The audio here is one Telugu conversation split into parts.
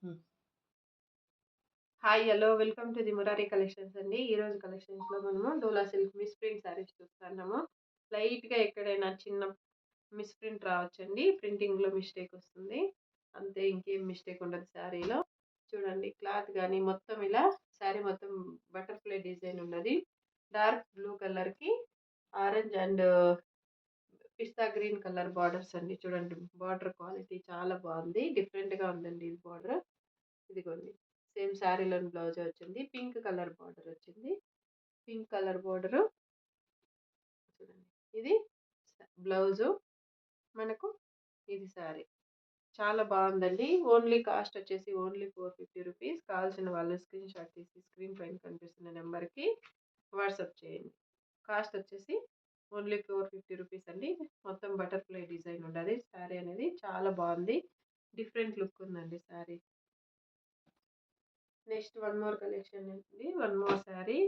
హ్మ్. Hi! Hello! Welcome to the Murari collections అండి. ఈరోజు కలెక్షన్స్‌లో మనము డోలా సిల్క్ మిస్ ప్రింట్ శారీస్ చూస్తున్నాము. లైట్‌గా ఎక్కడైనా చిన్న మిస్ ప్రింట్ రావచ్చండి. ప్రింటింగ్‌లో మిస్టేక్ వస్తుంది. అంతే, ఇంకేం మిస్టేక్ ఉండదు శారీలో. చూడండి, క్లాత్ గాని మొత్తం ఇలా శారీ మొత్తం బటర్‌ఫ్లై డిజైన్ ఉన్నది. డార్క్ బ్లూ కలర్‌కి orange and pista green colour borders అండి. చూడండి, బార్డర్ క్వాలిటీ చాలా బాగుంది. డిఫరెంట్‌గా ఉందండి ఇది బార్డర్. ఇదిగోండి, సేమ్ శారీలోని బ్లౌజ్ వచ్చింది. పింక్ కలర్ బార్డర్ వచ్చింది. Pink colour border. చూడండి, ఇది బ్లౌజు మనకు. ఇది శారీ చాలా బాగుందండి. ఓన్లీ కాస్ట్ వచ్చేసి ఓన్లీ 450 రూపీస్. కావాల్సిన వాళ్ళు స్క్రీన్ షాట్ తీసి స్క్రీన్ పైన కనిపిస్తున్న నెంబర్కి వాట్సాప్ చేయండి. కాస్ట్ వచ్చేసి ఓన్లీ 450 రూపీస్ అండి. మొత్తం బటర్ఫ్లై డిజైన్ ఉండదు శారీ అనేది. చాలా బాగుంది. డిఫరెంట్ లుక్ ఉందండి sari. Next one more collection అండి. One more sari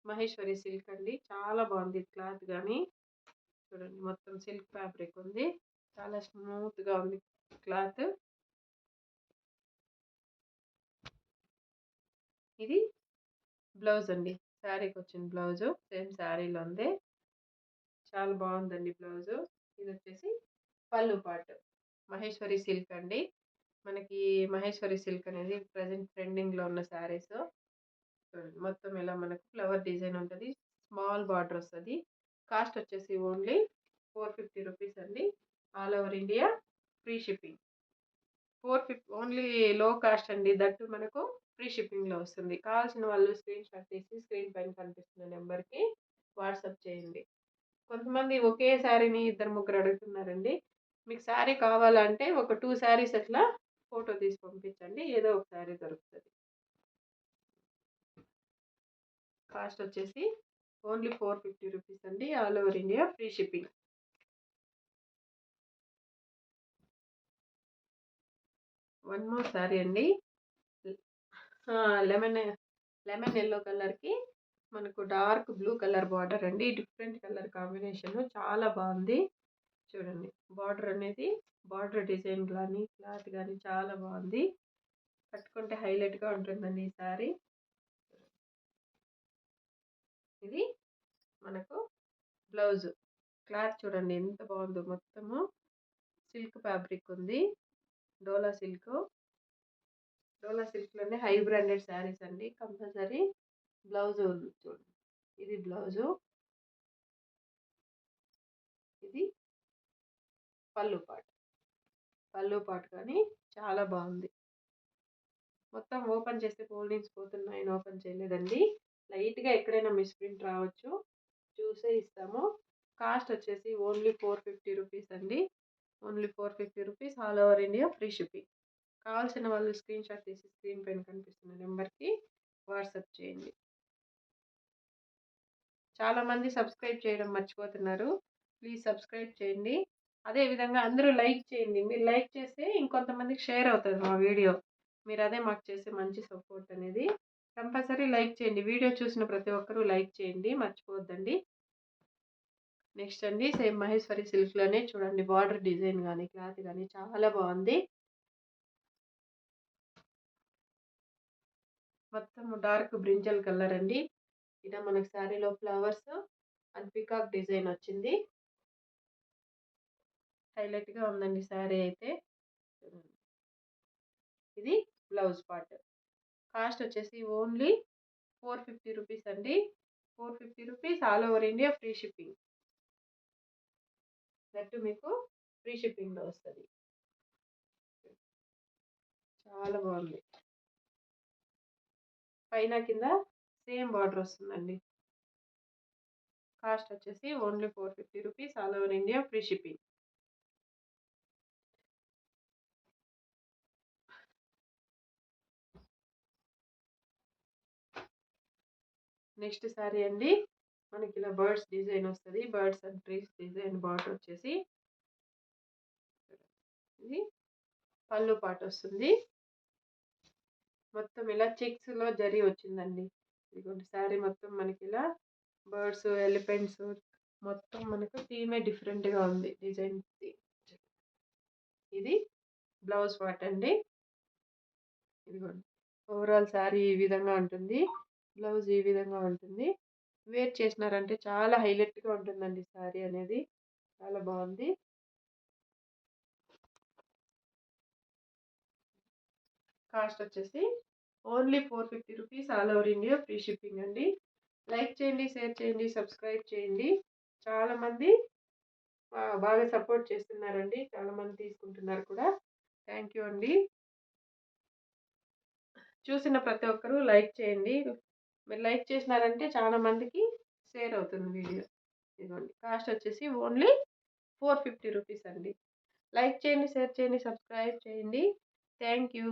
Maheshwari silk అండి. చాలా బాగుంది క్లాత్ కానీ. చూడండి, మొత్తం సిల్క్ ఫ్యాబ్రిక్ ఉంది. చాలా స్మూత్ గా ఉంది క్లాత్. ఇది బ్లౌజ్ అండి. శారీకి వచ్చిన బ్లౌజ్ సేమ్ శారీలో ఉంది. చాలా బాగుందండి బ్లౌజ్. ఇది వచ్చేసి పళ్ళు పాటు. మహేశ్వరి సిల్క్ అండి. మనకి మహేశ్వరి సిల్క్ అనేది ప్రజెంట్ ట్రెండింగ్ లో ఉన్న శారీస్. చూడండి, మొత్తం ఇలా మనకు ఫ్లవర్ డిజైన్ ఉంటుంది. స్మాల్ బార్డర్ వస్తుంది. కాస్ట్ వచ్చేసి ఓన్లీ 450 రూపీస్ అండి. All over India free shipping. 450 only లో కాస్ట్ అండి. దట్టు మనకు ఫ్రీ షిప్పింగ్ లో వస్తుంది. కావాల్సిన వాళ్ళు స్క్రీన్ షాట్ తీసి స్క్రీన్ పైన కనిపిస్తున్న నెంబర్కి వాట్సాప్ చేయండి. కొంతమంది ఒకే శారీని ఇద్దరు ముగ్గురు అడుగుతున్నారండి. మీకు శారీ కావాలంటే ఒక 2 శారీస్ అట్లా ఫోటో తీసి పంపించండి. ఏదో ఒక శారీ దొరుకుతుంది. కాస్ట్ వచ్చేసి ఓన్లీ 450 రూపీస్ అండి. All over India free shipping. One more sari అండి. లెమన్ లెమన్ ఎల్లో కలర్కి మనకు డార్క్ బ్లూ కలర్ బార్డర్ అండి. డిఫరెంట్ కలర్ కాంబినేషన్ చాలా బాగుంది. చూడండి, బార్డర్ అనేది బార్డర్ డిజైన్ కానీ క్లాత్ కానీ చాలా బాగుంది. కట్టుకుంటే హైలైట్గా ఉంటుందండి ఈ శారీ. ఇది మనకు బ్లౌజ్. క్లాత్ చూడండి ఎంత బాగుందో. మొత్తము సిల్క్ ఫ్యాబ్రిక్ ఉంది. డోలా సిల్క్. డోలా సిల్క్లోనే హై బ్రాండెడ్ శారీస్ అండి. కంపల్సరీ బ్లౌజ్ ఉంది. చూడండి, ఇది బ్లౌజు. ఇది పళ్ళు పాటు. పళ్ళు పాటు కానీ చాలా బాగుంది. మొత్తం ఓపెన్ చేస్తే ఫోల్డింగ్స్ పోతున్నాయని ఓపెన్ చేయలేదండి. లైట్గా ఎక్కడైనా మిస్ ప్రింట్ రావచ్చు, చూసే ఇస్తాము. కాస్ట్ వచ్చేసి ఓన్లీ 450 రూపీస్ అండి. Only 450 rupees. All over India free shipping. కావాల్సిన వాళ్ళు స్క్రీన్ షాట్ తీసి స్క్రీన్ పైన కనిపిస్తున్న నెంబర్కి వాట్సాప్ చేయండి. చాలామంది సబ్స్క్రైబ్ చేయడం మర్చిపోతున్నారు. ప్లీజ్ సబ్స్క్రైబ్ చేయండి. అదే విధంగా అందరూ లైక్ చేయండి. మీరు లైక్ చేస్తే ఇంకొంతమందికి షేర్ అవుతుంది మా వీడియో. మీరు అదే మాకు చేసే మంచి సపోర్ట్ అనేది. కంపల్సరీ లైక్ చేయండి. వీడియో చూసిన ప్రతి ఒక్కరూ లైక్ చేయండి, మర్చిపోవద్దండి. నెక్స్ట్ అండి, సేమ్ మహేశ్వరి సిల్క్లోనే చూడండి, బార్డర్ డిజైన్ కానీ క్లాత్ కానీ చాలా బాగుంది. మొత్తం డార్క్ బ్రింజల్ కలర్ అండి. ఇలా మనకి శారీలో ఫ్లవర్స్ అండ్ పికాక్ డిజైన్ వచ్చింది. హైలైట్ గా ఉందండి శారీ అయితే. ఇది బ్లౌజ్ పార్ట్. కాస్ట్ వచ్చేసి ఓన్లీ 450 రూపీస్ అండి. 450 rupees. All over India free shipping. That మీకు ఫ్రీ షిప్పింగ్ లో వస్తుంది. చాలా బాగుంది. పైన కింద సేమ్ బార్డర్ వస్తుందండి. కాస్ట్ వచ్చేసి only 450 rupees. All over India free shipping. Next sari అండి. మనకి ఇలా బర్డ్స్ డిజైన్ వస్తుంది. Birds and trees design border వచ్చేసి ఇది పళ్ళు పాటు వస్తుంది. మొత్తం ఇలా చెక్స్ లో జరీ వచ్చిందండి. ఇదిగోండి, శారీ మొత్తం మనకి ఇలా బర్డ్స్, ఎలిఫెంట్స్ మొత్తం మనకు థీమే డిఫరెంట్ గా ఉంది డిజైన్. ఇది బ్లౌజ్ పార్ట్ అండి. ఇదిగోండి. ఓవరాల్ శారీ ఈ విధంగా ఉంటుంది. బ్లౌజ్ ఈ విధంగా ఉంటుంది. వేర్ చేసినారంటే చాలా హైలైట్‌గా ఉంటుందండి శారీ అనేది. చాలా బావుంది. కాస్ట్ వచ్చేసి only 450 rupees all over India free shipping అండి. లైక్ చేయండి, షేర్ చేయండి, సబ్స్క్రైబ్ చేయండి. చాలామంది బాగా సపోర్ట్ చేస్తున్నారండి. చాలామంది తీసుకుంటున్నారు కూడా. థ్యాంక్ యూ అండి. చూసిన ప్రతి ఒక్కరు లైక్ చేయండి. మీరు లైక్ చేసినారంటే చాలా మందికి షేర్ అవుతుంది వీడియో. ఇదిగోండి. కాస్ట్ వచ్చేసి ఓన్లీ 450 రూపీస్ అండి. లైక్ చేయండి, షేర్ చేయండి, సబ్స్క్రైబ్ చేయండి. Thank you.